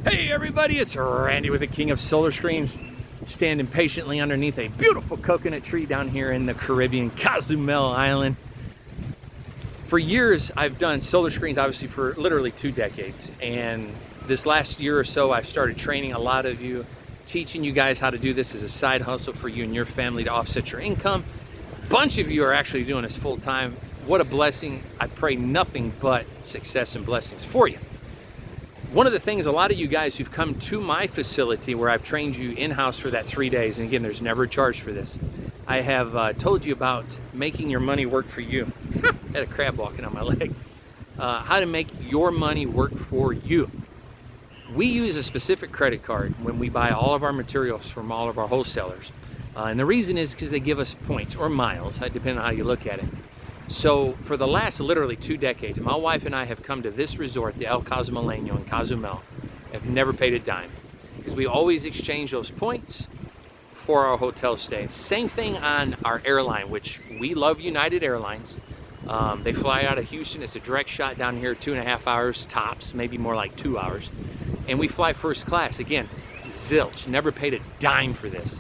Hey everybody, it's Randy with the King of Solar Screens, standing patiently underneath a beautiful coconut tree down here in the Caribbean, Cozumel Island. For years, I've done solar screens, obviously for literally 2 decades. And this last year or so, I've started training a lot of you, teaching you guys how to do this as a side hustle for you and your family to offset your income. A bunch of you are actually doing this full time. What a blessing. I pray nothing but success and blessings for you. One of the things, a lot of you guys who've come to my facility where I've trained you in-house for that 3 days, and again, there's never a charge for this. I have told you about making your money work for you. Had a crab walking on my leg. How to make your money work for you. We use a specific credit card when we buy all of our materials from all of our wholesalers. And the reason is because they give us points or miles, depending on how you look at it. So for the last literally 2 decades, my wife and I have come to this resort, the El Cozumeleño in Cozumel, have never paid a dime because we always exchange those points for our hotel stay. Same thing on our airline, which we love United Airlines. They fly out of Houston. It's a direct shot down here, 2.5 hours tops, maybe more like 2 hours. And we fly first class. Again, zilch, never paid a dime for this.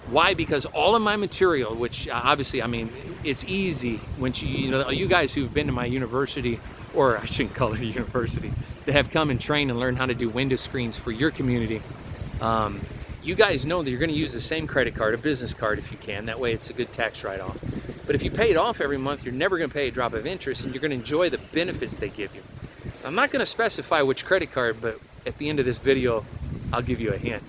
Why? Because all of my material, which obviously, I mean, it's easy when you guys who've been to my university, or I shouldn't call it a university, that have come and trained and learned how to do window screens for your community. You guys know that you're going to use the same credit card, a business card if you can. That way it's a good tax write-off. But if you pay it off every month, you're never going to pay a drop of interest, and you're going to enjoy the benefits they give you. I'm not going to specify which credit card, but at the end of this video, I'll give you a hint.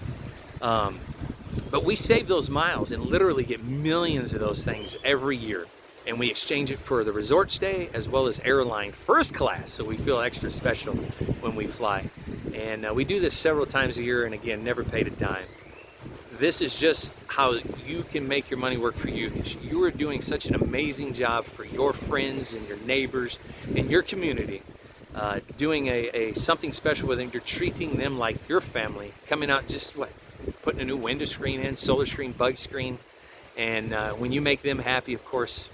But we save those miles and literally get millions of those things every year. And we exchange it for the resort stay as well as airline first class, so we feel extra special when we fly. And we do this several times a year, and again, never paid a dime. This is just how you can make your money work for you, because you are doing such an amazing job for your friends and your neighbors and your community. Doing something special with them. You're treating them like your family, coming out just putting a new window screen in, solar screen, bug screen. And when you make them happy, of course,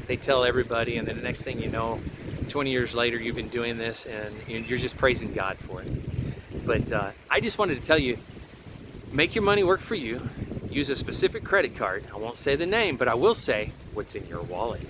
they tell everybody, and then the next thing you know, 20 years later, you've been doing this, and you're just praising God for it. But I just wanted to tell you, make your money work for you. Use a specific credit card. I won't say the name, but I will say what's in your wallet.